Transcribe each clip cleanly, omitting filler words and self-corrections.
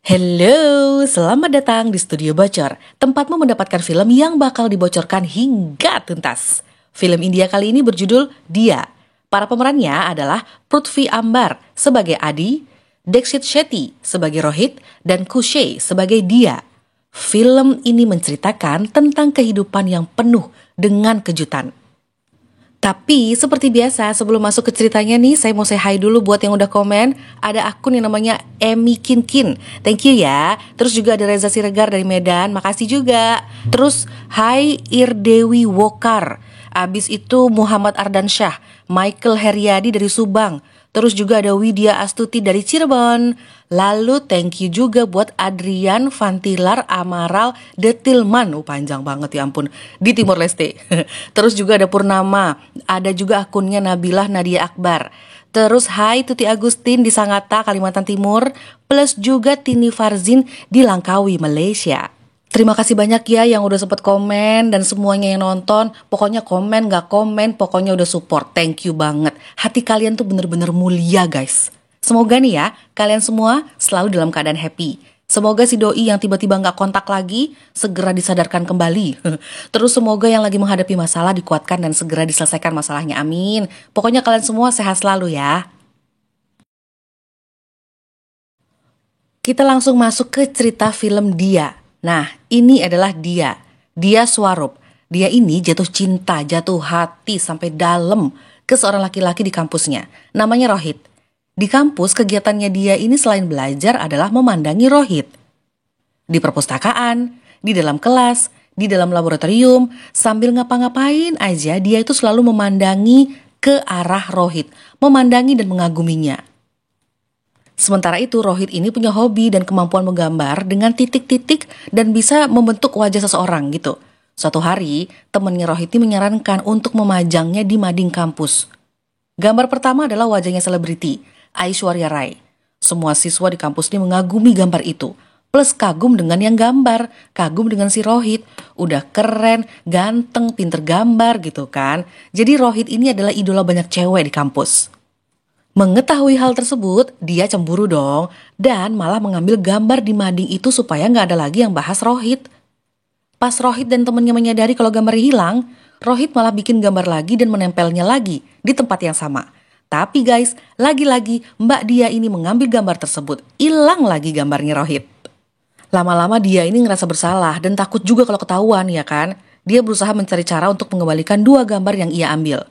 Hello, selamat datang di Studio Bocor, tempatmu mendapatkan film yang bakal dibocorkan hingga tuntas. Film India kali ini berjudul Dia. Para pemerannya adalah Prithvi Ambar sebagai Adi, Dixit Shetty sebagai Rohit, dan Kushay sebagai Dia. Film ini menceritakan tentang kehidupan yang penuh dengan kejutan. Tapi seperti biasa sebelum masuk ke ceritanya nih, saya mau say hi dulu buat yang udah komen. Ada akun yang namanya Emi Kinkin, thank you ya. Terus juga ada Reza Siregar dari Medan, makasih juga. Terus Hai Irdewi Wokar. Abis itu Muhammad Ardansyah, Michael Heriadi dari Subang. Terus juga ada Widya Astuti dari Cirebon. Lalu thank you juga buat Adrian Vantilar Amaral Detilman. Panjang banget ya ampun. Di Timor Leste. Terus juga ada Purnama. Ada juga akunnya Nabilah Nadia Akbar. Terus Hai Tuti Agustin di Sangatta, Kalimantan Timur. Plus juga Tini Farzin di Langkawi, Malaysia. Terima kasih banyak ya yang udah sempet komen dan semuanya yang nonton. Pokoknya komen gak komen, pokoknya udah support. Thank you banget. Hati kalian tuh bener-bener mulia guys. Semoga nih ya, kalian semua selalu dalam keadaan happy. Semoga si doi yang tiba-tiba gak kontak lagi segera disadarkan kembali. Terus semoga yang lagi menghadapi masalah dikuatkan dan segera diselesaikan masalahnya. Amin. Pokoknya kalian semua sehat selalu ya. Kita langsung masuk ke cerita film Dia. Nah, ini adalah Dia. Dia Swarup. Dia ini jatuh cinta, jatuh hati sampai dalam ke seorang laki-laki di kampusnya. Namanya Rohit. Di kampus, kegiatannya dia ini selain belajar adalah memandangi Rohit. Di perpustakaan, di dalam kelas, di dalam laboratorium, sambil ngapa-ngapain aja dia itu selalu memandangi ke arah Rohit. Memandangi dan mengaguminya. Sementara itu Rohit ini punya hobi dan kemampuan menggambar dengan titik-titik dan bisa membentuk wajah seseorang gitu. Suatu hari temannya Rohit ini menyarankan untuk memajangnya di mading kampus. Gambar pertama adalah wajahnya selebriti, Aishwarya Rai. Semua siswa di kampus ini mengagumi gambar itu. Plus kagum dengan yang gambar, kagum dengan si Rohit. Udah keren, ganteng, pinter gambar gitu kan. Jadi Rohit ini adalah idola banyak cewek di kampus. Mengetahui hal tersebut, dia cemburu dong dan malah mengambil gambar di mading itu supaya nggak ada lagi yang bahas Rohit. Pas Rohit dan temennya menyadari kalau gambarnya hilang, Rohit malah bikin gambar lagi dan menempelnya lagi di tempat yang sama. Tapi guys, lagi-lagi Mbak Dia ini mengambil gambar tersebut, hilang lagi gambarnya Rohit. Lama-lama Dia ini ngerasa bersalah dan takut juga kalau ketahuan ya kan. Dia berusaha mencari cara untuk mengembalikan 2 gambar yang ia ambil.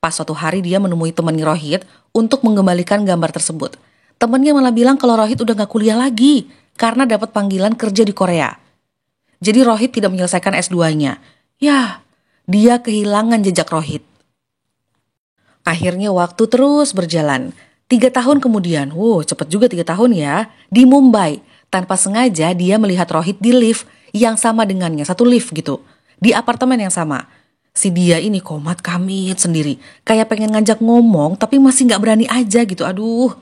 Pas suatu hari dia menemui temannya Rohit untuk mengembalikan gambar tersebut. Temannya malah bilang kalau Rohit udah gak kuliah lagi karena dapat panggilan kerja di Korea. Jadi Rohit tidak menyelesaikan S2-nya. Ya, dia kehilangan jejak Rohit. Akhirnya waktu terus berjalan. 3 tahun kemudian, cepet juga 3 tahun ya, di Mumbai. Tanpa sengaja dia melihat Rohit di lift yang sama dengannya, satu lift gitu. Di apartemen yang sama. Si Dia ini komat kamit sendiri. Kayak pengen ngajak ngomong tapi masih gak berani aja gitu. Aduh,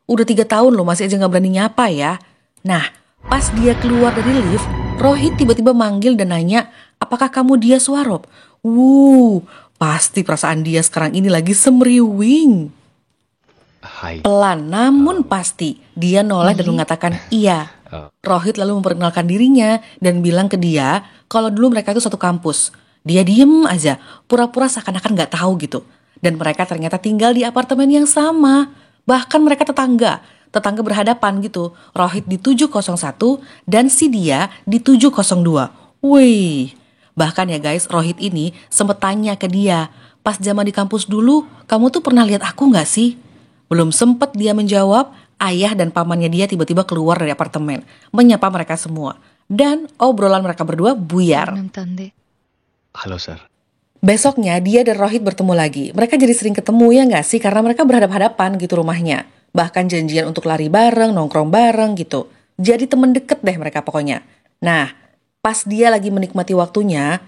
udah 3 tahun loh masih aja gak berani nyapa ya. Nah, pas dia keluar dari lift, Rohit tiba-tiba manggil dan nanya, apakah kamu Dia Swarup? Pasti perasaan dia sekarang ini lagi semriwing. Hai. Pelan namun pasti dia noleh dan mengatakan iya. Rohit lalu memperkenalkan dirinya dan bilang ke dia kalau dulu mereka itu satu kampus. Dia diem aja, pura-pura seakan-akan gak tahu gitu. Dan mereka ternyata tinggal di apartemen yang sama. Bahkan mereka tetangga berhadapan gitu. Rohit di 701 dan si Dia di 702. Wih, bahkan ya guys, Rohit ini sempet tanya ke dia, pas zaman di kampus dulu, kamu tuh pernah lihat aku gak sih? Belum sempet dia menjawab, ayah dan pamannya dia tiba-tiba keluar dari apartemen, menyapa mereka semua. Dan obrolan mereka berdua buyar. Halo, Sir. Besoknya dia dan Rohit bertemu lagi. Mereka jadi sering ketemu ya gak sih? Karena mereka berhadap-hadapan gitu rumahnya. Bahkan janjian untuk lari bareng, nongkrong bareng gitu. Jadi temen deket deh mereka pokoknya. Nah, pas dia lagi menikmati waktunya,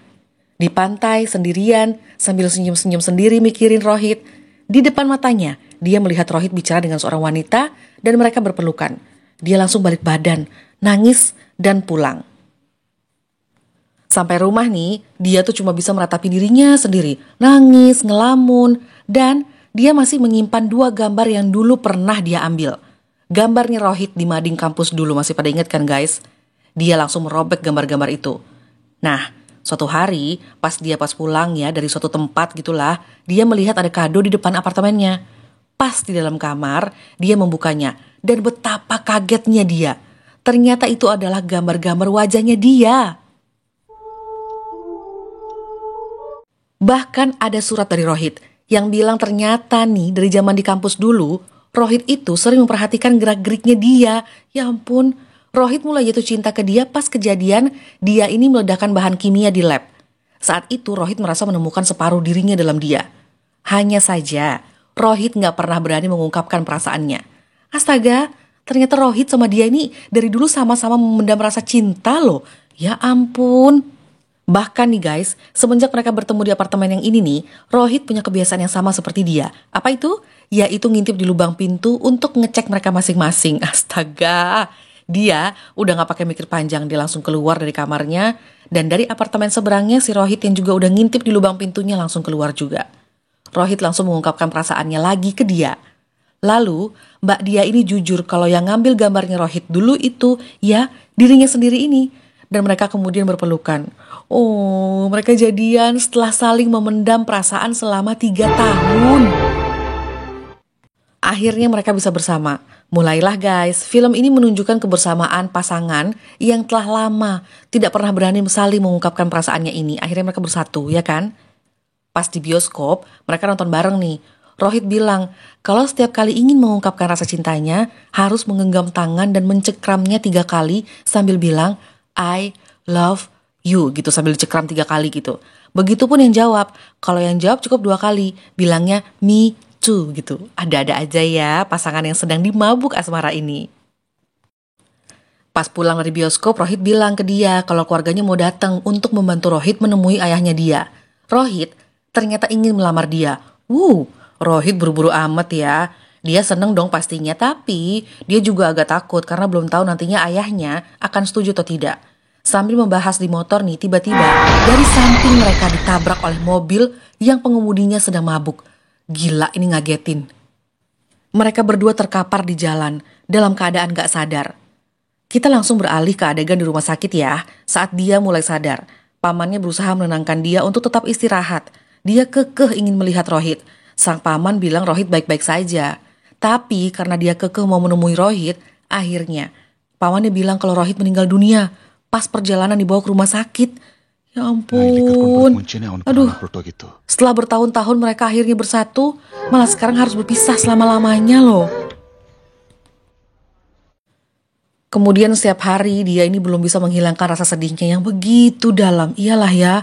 di pantai sendirian, sambil senyum-senyum sendiri mikirin Rohit, di depan matanya, dia melihat Rohit bicara dengan seorang wanita dan mereka berpelukan. Dia langsung balik badan, nangis dan pulang. Sampai rumah nih, dia tuh cuma bisa meratapi dirinya sendiri, nangis, ngelamun, dan dia masih menyimpan 2 gambar yang dulu pernah dia ambil. gambarnya Rohit di mading kampus dulu, masih pada ingat kan guys? Dia langsung merobek gambar-gambar itu. Nah, suatu hari pas pulang ya dari suatu tempat gitulah, dia melihat ada kado di depan apartemennya. Pas di dalam kamar, dia membukanya dan betapa kagetnya dia. Ternyata itu adalah gambar-gambar wajahnya dia. Bahkan ada surat dari Rohit yang bilang ternyata nih dari zaman di kampus dulu, Rohit itu sering memperhatikan gerak-geriknya dia. Ya ampun, Rohit mulai jatuh cinta ke dia pas kejadian dia ini meledakkan bahan kimia di lab. Saat itu Rohit merasa menemukan separuh dirinya dalam dia. Hanya saja, Rohit gak pernah berani mengungkapkan perasaannya. Astaga, ternyata Rohit sama dia ini dari dulu sama-sama memendam rasa cinta loh. Ya ampun. Bahkan nih guys, semenjak mereka bertemu di apartemen yang ini nih, Rohit punya kebiasaan yang sama seperti dia. Apa itu? Yaitu ngintip di lubang pintu untuk ngecek mereka masing-masing. Astaga, dia udah gak pakai mikir panjang, dia langsung keluar dari kamarnya. Dan dari apartemen seberangnya si Rohit yang juga udah ngintip di lubang pintunya langsung keluar juga. Rohit langsung mengungkapkan perasaannya lagi ke dia. Lalu Mbak dia ini jujur kalau yang ngambil gambarnya Rohit dulu itu ya dirinya sendiri ini. Dan mereka kemudian berpelukan. Oh, mereka jadian setelah saling memendam perasaan selama 3 tahun. Akhirnya mereka bisa bersama. Mulailah guys, film ini menunjukkan kebersamaan pasangan yang telah lama tidak pernah berani saling mengungkapkan perasaannya ini. Akhirnya mereka bersatu, ya kan? Pas di bioskop, mereka nonton bareng nih. Rohit bilang, kalau setiap kali ingin mengungkapkan rasa cintanya, harus menggenggam tangan dan mencekramnya 3 kali sambil bilang, I love you, gitu, sambil cekram 3 kali gitu. Begitupun yang jawab, kalau yang jawab cukup 2 kali, bilangnya me too gitu. Ada-ada aja ya pasangan yang sedang dimabuk asmara ini. Pas pulang dari bioskop, Rohit bilang ke dia kalau keluarganya mau datang untuk membantu Rohit menemui ayahnya dia. Rohit ternyata ingin melamar dia. Rohit buru-buru amat ya. Dia seneng dong pastinya, tapi dia juga agak takut karena belum tahu nantinya ayahnya akan setuju atau tidak. Sambil membahas di motor nih, tiba-tiba dari samping mereka ditabrak oleh mobil yang pengemudinya sedang mabuk. Gila, ini ngagetin. Mereka berdua terkapar di jalan dalam keadaan gak sadar. Kita langsung beralih ke adegan di rumah sakit ya. Saat dia mulai sadar, pamannya berusaha menenangkan dia untuk tetap istirahat. Dia kekeh ingin melihat Rohit. Sang paman bilang Rohit baik-baik saja. Tapi karena dia kekeh mau menemui Rohit, akhirnya pamannya bilang kalau Rohit meninggal dunia pas perjalanan dibawa ke rumah sakit. Ya ampun. Aduh, setelah bertahun-tahun mereka akhirnya bersatu, malah sekarang harus berpisah selama-lamanya loh. Kemudian setiap hari dia ini belum bisa menghilangkan rasa sedihnya yang begitu dalam. Iyalah ya,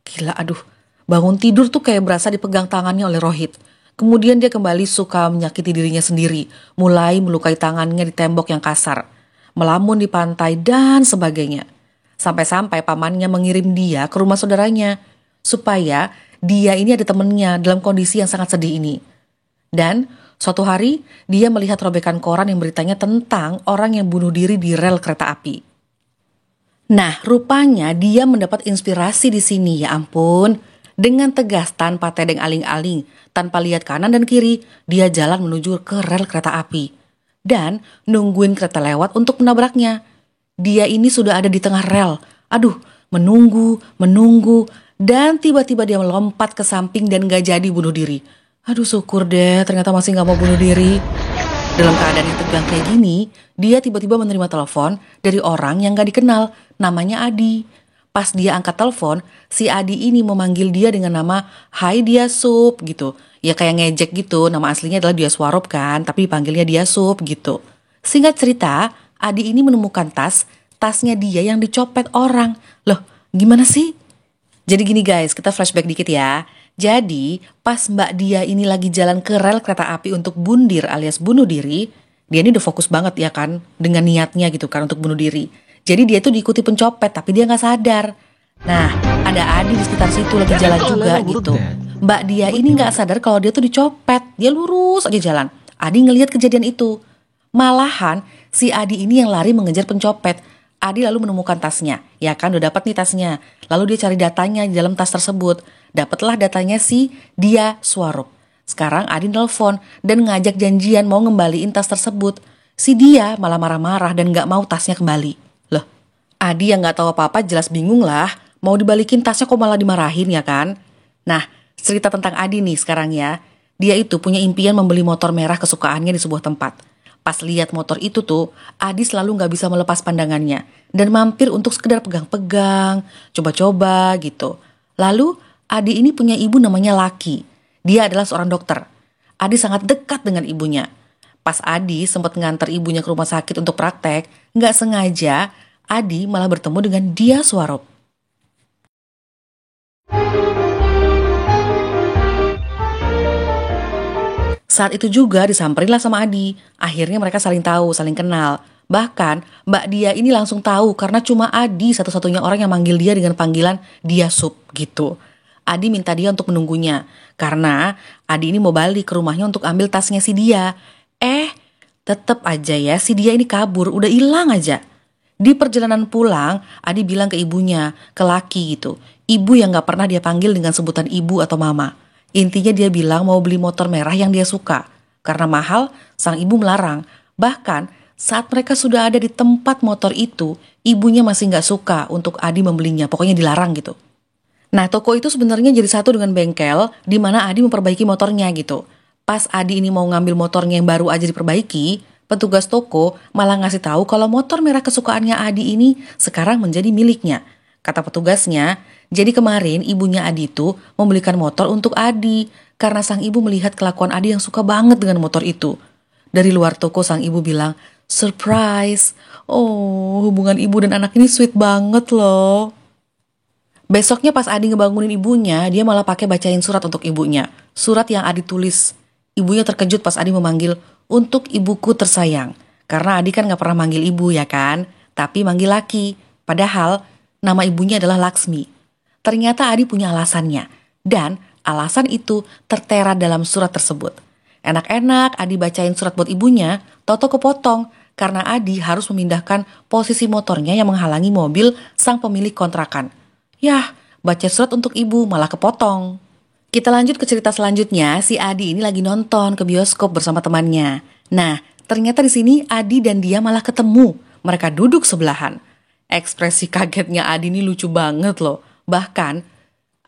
gila aduh. Bangun tidur tuh kayak berasa dipegang tangannya oleh Rohit. Kemudian dia kembali suka menyakiti dirinya sendiri, mulai melukai tangannya di tembok yang kasar, melamun di pantai dan sebagainya. Sampai-sampai pamannya mengirim dia ke rumah saudaranya supaya dia ini ada temennya dalam kondisi yang sangat sedih ini. Dan suatu hari dia melihat robekan koran yang beritanya tentang orang yang bunuh diri di rel kereta api. Nah, rupanya dia mendapat inspirasi di sini, ya ampun. Dengan tegas tanpa tedeng aling-aling, tanpa lihat kanan dan kiri, dia jalan menuju ke rel kereta api dan nungguin kereta lewat untuk menabraknya. Dia ini sudah ada di tengah rel. Aduh, menunggu, dan tiba-tiba dia melompat ke samping dan gak jadi bunuh diri. Aduh, syukur deh, ternyata masih gak mau bunuh diri. Dalam keadaan yang tegang kayak gini, dia tiba-tiba menerima telepon dari orang yang gak dikenal, namanya Adi. Pas dia angkat telepon, si Adi ini memanggil dia dengan nama Hai Dia Sup gitu. Ya kayak ngejek gitu, nama aslinya adalah Dia Swarup kan, tapi dipanggilnya Dia Sup gitu. Singkat cerita, Adi ini menemukan tasnya dia yang dicopet orang. Loh, gimana sih? Jadi gini guys, kita flashback dikit ya. Jadi, pas Mbak dia ini lagi jalan ke rel kereta api untuk bundir alias bunuh diri, dia ini udah fokus banget ya kan, dengan niatnya gitu kan untuk bunuh diri. Jadi dia tuh diikuti pencopet, tapi dia gak sadar. Nah, ada Adi di sekitar situ lagi jalan juga gitu. Mbak dia ini gak sadar kalau dia tuh dicopet. Dia lurus aja jalan. Adi ngelihat kejadian itu. Malahan, si Adi ini yang lari mengejar pencopet. Adi lalu menemukan tasnya. Ya kan, udah dapat nih tasnya. Lalu dia cari datanya di dalam tas tersebut. Dapatlah datanya si Dia Swarup. Sekarang Adi nelfon dan ngajak janjian mau ngembaliin tas tersebut. Si dia malah marah-marah dan gak mau tasnya kembali. Loh, Adi yang gak tahu apa-apa jelas bingung lah. Mau dibalikin tasnya kok malah dimarahin ya kan? Nah, cerita tentang Adi nih sekarang ya. Dia itu punya impian membeli motor merah kesukaannya di sebuah tempat. Pas lihat motor itu tuh, Adi selalu gak bisa melepas pandangannya. Dan mampir untuk sekedar pegang-pegang, coba-coba gitu. Lalu, Adi ini punya ibu namanya Laki. Dia adalah seorang dokter. Adi sangat dekat dengan ibunya. Pas Adi sempat nganter ibunya ke rumah sakit untuk praktek, gak sengaja Adi malah bertemu dengan Dia Swarup. Saat itu juga disamperinlah sama Adi. Akhirnya mereka saling tahu, saling kenal. Bahkan Mbak Dia ini langsung tahu karena cuma Adi satu-satunya orang yang manggil dia dengan panggilan Dia Sup gitu. Adi minta dia untuk menunggunya karena Adi ini mau balik ke rumahnya untuk ambil tasnya si Dia. Tetep aja ya si Dia ini kabur, udah hilang aja. Di perjalanan pulang, Adi bilang ke ibunya, ke Laki gitu. Ibu yang gak pernah dia panggil dengan sebutan ibu atau mama. Intinya dia bilang mau beli motor merah yang dia suka. Karena mahal, sang ibu melarang. Bahkan saat mereka sudah ada di tempat motor itu, ibunya masih gak suka untuk Adi membelinya. Pokoknya dilarang gitu. Nah, toko itu sebenarnya jadi satu dengan bengkel di mana Adi memperbaiki motornya gitu. Pas Adi ini mau ngambil motornya yang baru aja diperbaiki, petugas toko malah ngasih tahu kalau motor merah kesukaannya Adi ini sekarang menjadi miliknya. Kata petugasnya, jadi kemarin ibunya Adi itu membelikan motor untuk Adi karena sang ibu melihat kelakuan Adi yang suka banget dengan motor itu. Dari luar toko sang ibu bilang, surprise, oh hubungan ibu dan anak ini sweet banget loh. Besoknya pas Adi ngebangunin ibunya, dia malah pakai bacain surat untuk ibunya. Surat yang Adi tulis. Ibunya terkejut pas Adi memanggil, untuk ibuku tersayang. Karena Adi kan gak pernah manggil ibu ya kan, tapi manggil Laki. Padahal nama ibunya adalah Laksmi. Ternyata Adi punya alasannya. Dan alasan itu tertera dalam surat tersebut. Enak-enak Adi bacain surat buat ibunya, tau-tau kepotong. Karena Adi harus memindahkan posisi motornya yang menghalangi mobil sang pemilik kontrakan. Yah, baca surat untuk ibu malah kepotong. Kita lanjut ke cerita selanjutnya. Si Adi ini lagi nonton ke bioskop bersama temannya. Nah, ternyata di sini Adi dan dia malah ketemu. Mereka duduk sebelahan. Ekspresi kagetnya Adi ini lucu banget loh. Bahkan,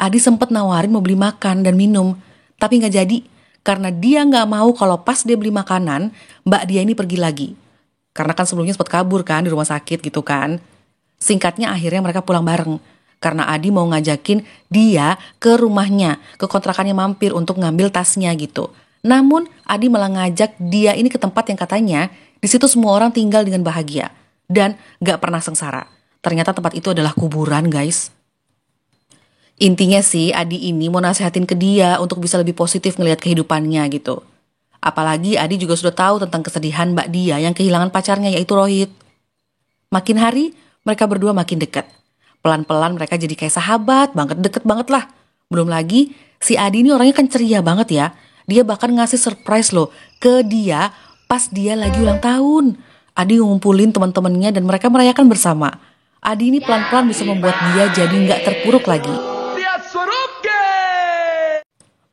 Adi sempat nawarin mau beli makan dan minum. Tapi gak jadi. Karena dia gak mau kalau pas dia beli makanan, Mbak dia ini pergi lagi. Karena kan sebelumnya sempat kabur kan di rumah sakit gitu kan. Singkatnya akhirnya mereka pulang bareng. Karena Adi mau ngajakin dia ke rumahnya, ke kontrakannya mampir untuk ngambil tasnya gitu. Namun Adi malah ngajak dia ini ke tempat yang katanya di situ semua orang tinggal dengan bahagia dan gak pernah sengsara. Ternyata tempat itu adalah kuburan guys. Intinya sih Adi ini mau nasehatin ke dia untuk bisa lebih positif ngelihat kehidupannya gitu. Apalagi Adi juga sudah tahu tentang kesedihan Mbak dia yang kehilangan pacarnya yaitu Rohit. Makin hari mereka berdua makin dekat. Pelan-pelan mereka jadi kayak sahabat banget, deket banget lah. Belum lagi, si Adi ini orangnya kan ceria banget ya. Dia bahkan ngasih surprise loh ke dia pas dia lagi ulang tahun. Adi ngumpulin teman-temannya dan mereka merayakan bersama. Adi ini pelan-pelan bisa membuat dia jadi nggak terpuruk lagi.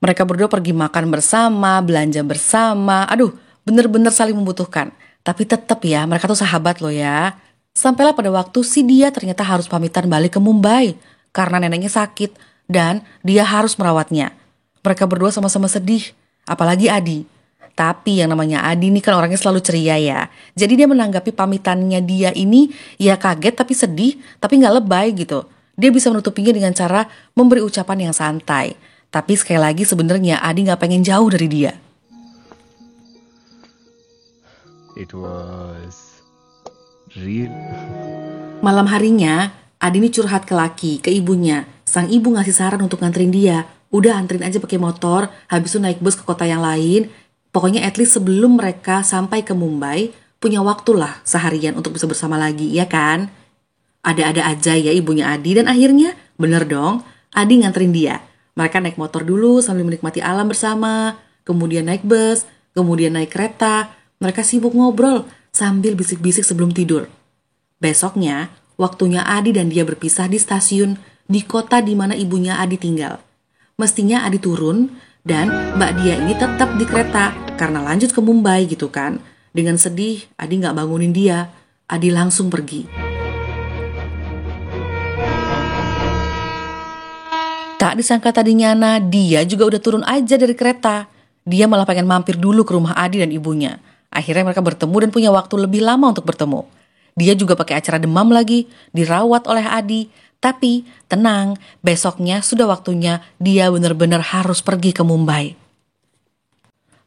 Mereka berdua pergi makan bersama, belanja bersama. Aduh, bener-bener saling membutuhkan. Tapi tetap ya, mereka tuh sahabat loh ya. Sampailah pada waktu si dia ternyata harus pamitan balik ke Mumbai karena neneknya sakit dan dia harus merawatnya. Mereka berdua sama-sama sedih, apalagi Adi. Tapi yang namanya Adi ini kan orangnya selalu ceria ya. Jadi dia menanggapi pamitannya dia ini ya kaget tapi sedih, tapi gak lebay gitu. Dia bisa menutupinya dengan cara memberi ucapan yang santai. Tapi sekali lagi sebenarnya Adi gak pengen jauh dari dia. It was real. Malam harinya, Adi ini curhat ke Laki, ke ibunya. Sang ibu ngasih saran untuk nganterin dia. Udah anterin aja pakai motor, habis itu naik bus ke kota yang lain. Pokoknya at least sebelum mereka sampai ke Mumbai, punya waktu lah seharian untuk bisa bersama lagi, ya kan? Ada-ada aja ya ibunya Adi dan akhirnya, bener dong, Adi nganterin dia. Mereka naik motor dulu sambil menikmati alam bersama, kemudian naik bus, kemudian naik kereta. Mereka sibuk ngobrol sambil bisik-bisik sebelum tidur. Besoknya, waktunya Adi dan dia berpisah di stasiun di kota di mana ibunya Adi tinggal. Mestinya Adi turun dan Mbak dia ini tetap di kereta karena lanjut ke Mumbai gitu kan. Dengan sedih, Adi gak bangunin dia. Adi langsung pergi. Tak disangka tadinya Nadia juga udah turun aja dari kereta. Dia malah pengen mampir dulu ke rumah Adi dan ibunya. Akhirnya mereka bertemu dan punya waktu lebih lama untuk bertemu. Dia juga pakai acara demam lagi, dirawat oleh Adi. Tapi tenang, besoknya sudah waktunya dia benar-benar harus pergi ke Mumbai.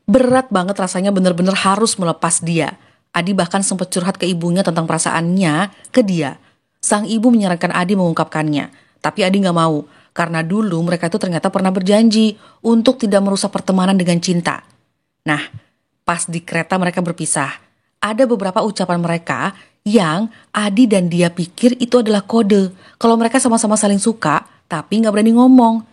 Berat banget rasanya benar-benar harus melepas dia. Adi bahkan sempat curhat ke ibunya tentang perasaannya ke dia. Sang ibu menyarankan Adi mengungkapkannya. Tapi Adi gak mau, karena dulu mereka itu ternyata pernah berjanji untuk tidak merusak pertemanan dengan cinta. Nah, pas di kereta mereka berpisah, ada beberapa ucapan mereka yang Adi dan dia pikir itu adalah kode kalau mereka sama-sama saling suka tapi gak berani ngomong.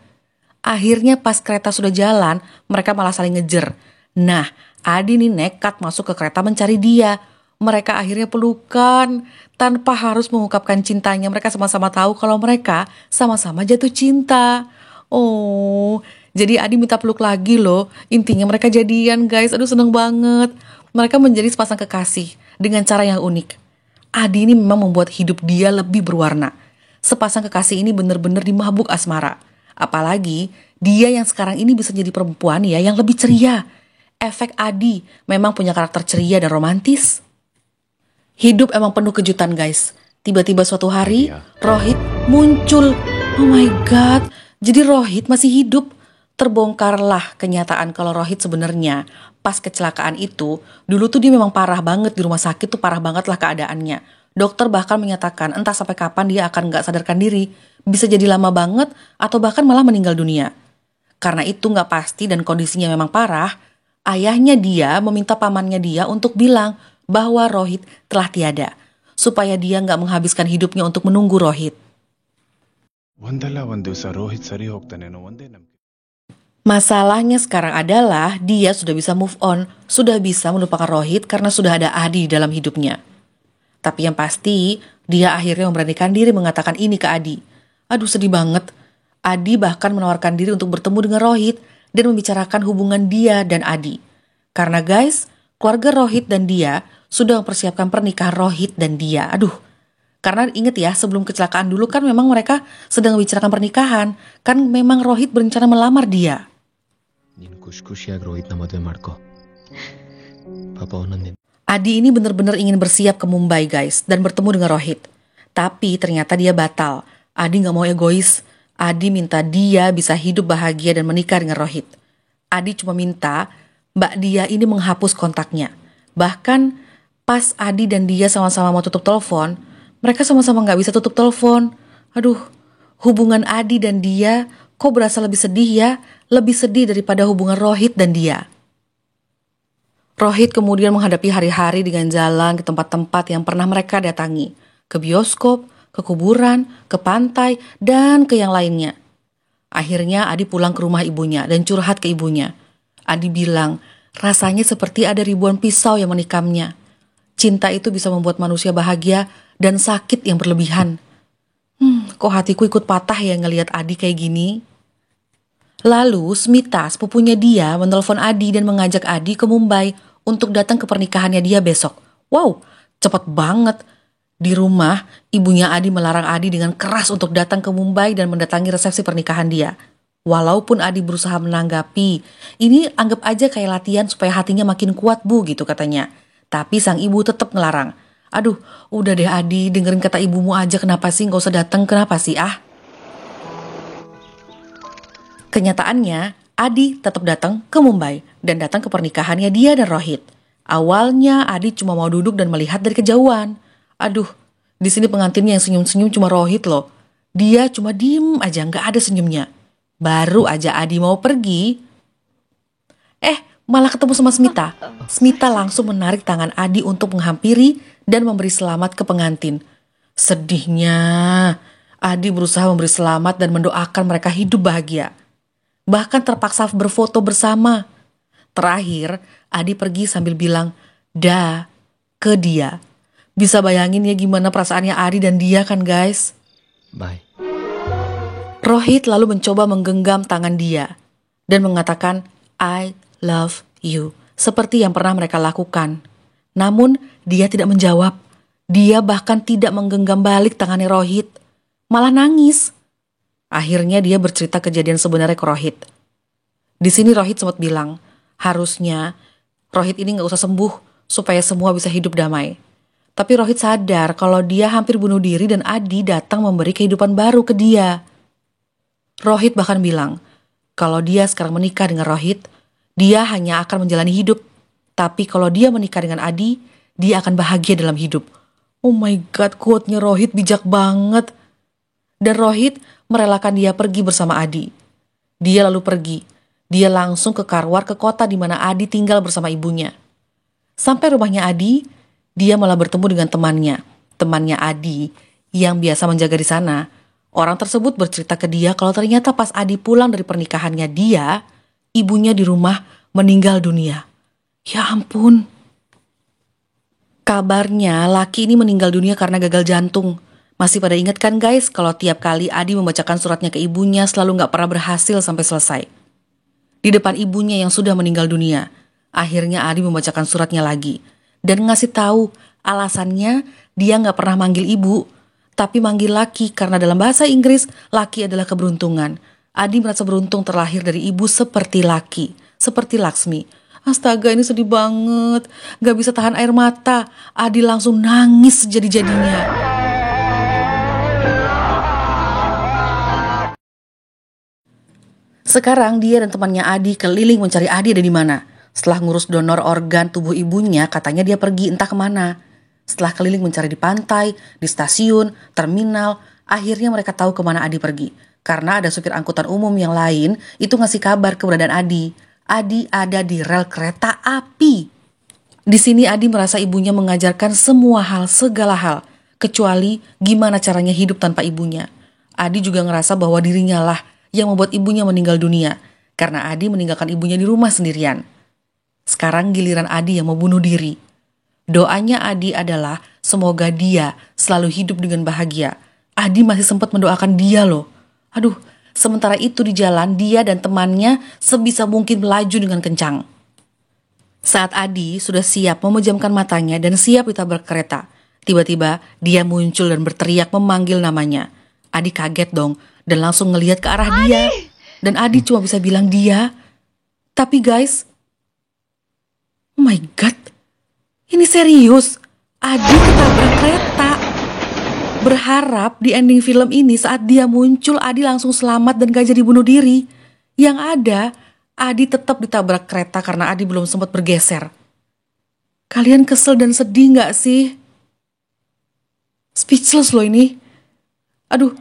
Akhirnya pas kereta sudah jalan, mereka malah saling ngejer. Nah, Adi nih nekat masuk ke kereta mencari dia. Mereka akhirnya pelukan tanpa harus mengungkapkan cintanya. Mereka sama-sama tahu kalau mereka sama-sama jatuh cinta. Oh, jadi Adi minta peluk lagi loh. Intinya mereka jadian guys. Aduh seneng banget. Mereka menjadi sepasang kekasih dengan cara yang unik. Adi ini memang membuat hidup dia lebih berwarna. Sepasang kekasih ini benar-benar dimabuk asmara. Apalagi dia yang sekarang ini bisa jadi perempuan ya yang lebih ceria. Efek Adi memang punya karakter ceria dan romantis. Hidup emang penuh kejutan guys. Tiba-tiba suatu hari Rohit muncul. Oh my god, jadi Rohit masih hidup. Terbongkarlah kenyataan kalau Rohit sebenarnya pas kecelakaan itu, dulu tuh dia memang parah banget di rumah sakit tuh, parah banget lah keadaannya. Dokter bahkan menyatakan entah sampai kapan dia akan gak sadarkan diri, bisa jadi lama banget atau bahkan malah meninggal dunia. Karena itu gak pasti dan kondisinya memang parah, ayahnya dia meminta pamannya dia untuk bilang bahwa Rohit telah tiada, supaya dia gak menghabiskan hidupnya untuk menunggu Rohit. Masalahnya sekarang adalah dia sudah bisa move on, sudah bisa melupakan Rohit karena sudah ada Adi di dalam hidupnya. Tapi yang pasti, dia akhirnya memberanikan diri mengatakan ini ke Adi. Aduh sedih banget. Adi bahkan menawarkan diri untuk bertemu dengan Rohit dan membicarakan hubungan dia dan Adi. Karena guys, keluarga Rohit dan dia sudah mempersiapkan pernikahan Rohit dan dia. Aduh, karena inget ya sebelum kecelakaan dulu kan memang mereka sedang membicarakan pernikahan. Kan memang Rohit berencana melamar dia. Adi ini benar-benar ingin bersiap ke Mumbai guys dan bertemu dengan Rohit. Tapi ternyata dia batal. Adi gak mau egois. Adi minta dia bisa hidup bahagia dan menikah dengan Rohit. Adi cuma minta Mbak dia ini menghapus kontaknya. Bahkan pas Adi dan dia sama-sama mau tutup telepon, mereka sama-sama gak bisa tutup telepon. Aduh, hubungan Adi dan dia kok berasa lebih sedih ya? Lebih sedih daripada hubungan Rohit dan dia. Rohit kemudian menghadapi hari-hari dengan jalan ke tempat-tempat yang pernah mereka datangi. Ke bioskop, ke kuburan, ke pantai, dan ke yang lainnya. Akhirnya Adi pulang ke rumah ibunya dan curhat ke ibunya. Adi bilang, rasanya seperti ada ribuan pisau yang menikamnya. Cinta itu bisa membuat manusia bahagia dan sakit yang berlebihan. Kok hatiku ikut patah ya ngelihat Adi kayak gini. Lalu Smita, sepupunya dia, menelpon Adi dan mengajak Adi ke Mumbai untuk datang ke pernikahannya dia besok. Wow, cepet banget. Di rumah, ibunya Adi melarang Adi dengan keras untuk datang ke Mumbai dan mendatangi resepsi pernikahan dia. Walaupun Adi berusaha menanggapi, ini anggap aja kayak latihan supaya hatinya makin kuat bu gitu katanya. Tapi sang ibu tetap ngelarang. Aduh, udah deh Adi, dengerin kata ibumu aja, kenapa sih gak usah datang, kenapa sih Kenyataannya, Adi tetap datang ke Mumbai dan datang ke pernikahannya dia dan Rohit. Awalnya Adi cuma mau duduk dan melihat dari kejauhan. Aduh, di sini pengantinnya yang senyum-senyum cuma Rohit loh. Dia cuma diem aja, nggak ada senyumnya. Baru aja Adi mau pergi, malah ketemu sama Smita. Smita langsung menarik tangan Adi untuk menghampiri dan memberi selamat ke pengantin. Sedihnya, Adi berusaha memberi selamat dan mendoakan mereka hidup bahagia. Bahkan terpaksa berfoto bersama. Terakhir, Adi pergi sambil bilang, "Da" ke dia. Bisa bayangin ya gimana perasaannya Adi dan dia kan guys? Bye. Rohit lalu mencoba menggenggam tangan dia dan mengatakan, "I love you," seperti yang pernah mereka lakukan. Namun dia tidak menjawab. Dia bahkan tidak menggenggam balik tangannya Rohit. Malah nangis. Akhirnya dia bercerita kejadian sebenarnya ke Rohit. Di sini Rohit sempat bilang, harusnya Rohit ini gak usah sembuh supaya semua bisa hidup damai. Tapi Rohit sadar kalau dia hampir bunuh diri dan Adi datang memberi kehidupan baru ke dia. Rohit bahkan bilang, kalau dia sekarang menikah dengan Rohit, dia hanya akan menjalani hidup. Tapi kalau dia menikah dengan Adi, dia akan bahagia dalam hidup. Oh my God, quote-nya Rohit bijak banget. Dan Rohit merelakan dia pergi bersama Adi. Dia lalu pergi. Dia langsung ke Karwar, ke kota di mana Adi tinggal bersama ibunya. Sampai rumahnya Adi, dia malah bertemu dengan temannya Adi yang biasa menjaga di sana. Orang tersebut bercerita ke dia kalau ternyata pas Adi pulang dari pernikahannya dia, ibunya di rumah meninggal dunia. Ya ampun. Kabarnya laki ini meninggal dunia karena gagal jantung. Masih pada ingat kan guys kalau tiap kali Adi membacakan suratnya ke ibunya selalu gak pernah berhasil sampai selesai. Di depan ibunya yang sudah meninggal dunia, akhirnya Adi membacakan suratnya lagi. Dan ngasih tahu alasannya dia gak pernah manggil ibu, tapi manggil laki karena dalam bahasa Inggris laki adalah keberuntungan. Adi merasa beruntung terlahir dari ibu seperti laki, seperti Laksmi. Astaga, ini sedih banget. Gak bisa tahan air mata. Adi langsung nangis sejadi-jadinya. Sekarang dia dan temannya Adi keliling mencari Adi ada di mana. Setelah ngurus donor organ tubuh ibunya, katanya dia pergi entah kemana. Setelah keliling mencari di pantai, di stasiun, terminal, akhirnya mereka tahu kemana Adi pergi. Karena ada supir angkutan umum yang lain itu ngasih kabar keberadaan Adi. Adi ada di rel kereta api. Di sini Adi merasa ibunya mengajarkan semua hal, segala hal, kecuali gimana caranya hidup tanpa ibunya. Adi juga ngerasa bahwa dirinya lah yang membuat ibunya meninggal dunia, karena Adi meninggalkan ibunya di rumah sendirian. Sekarang giliran Adi yang mau bunuh diri. Doanya Adi adalah semoga dia selalu hidup dengan bahagia. Adi masih sempat mendoakan dia loh. Aduh, sementara itu di jalan dia dan temannya sebisa mungkin melaju dengan kencang. Saat Adi sudah siap memejamkan matanya dan siap ditabrak kereta, tiba-tiba dia muncul dan berteriak memanggil namanya. Adi kaget dong dan langsung ngelihat ke arah dia. Dan Adi cuma bisa bilang dia. Tapi guys, oh my God, ini serius. Adi ketabrak kereta. Berharap di ending film ini saat dia muncul Adi langsung selamat dan gak jadi bunuh diri. Yang ada, Adi tetap ditabrak kereta karena Adi belum sempat bergeser. Kalian kesel dan sedih gak sih? Speechless loh ini. Aduh,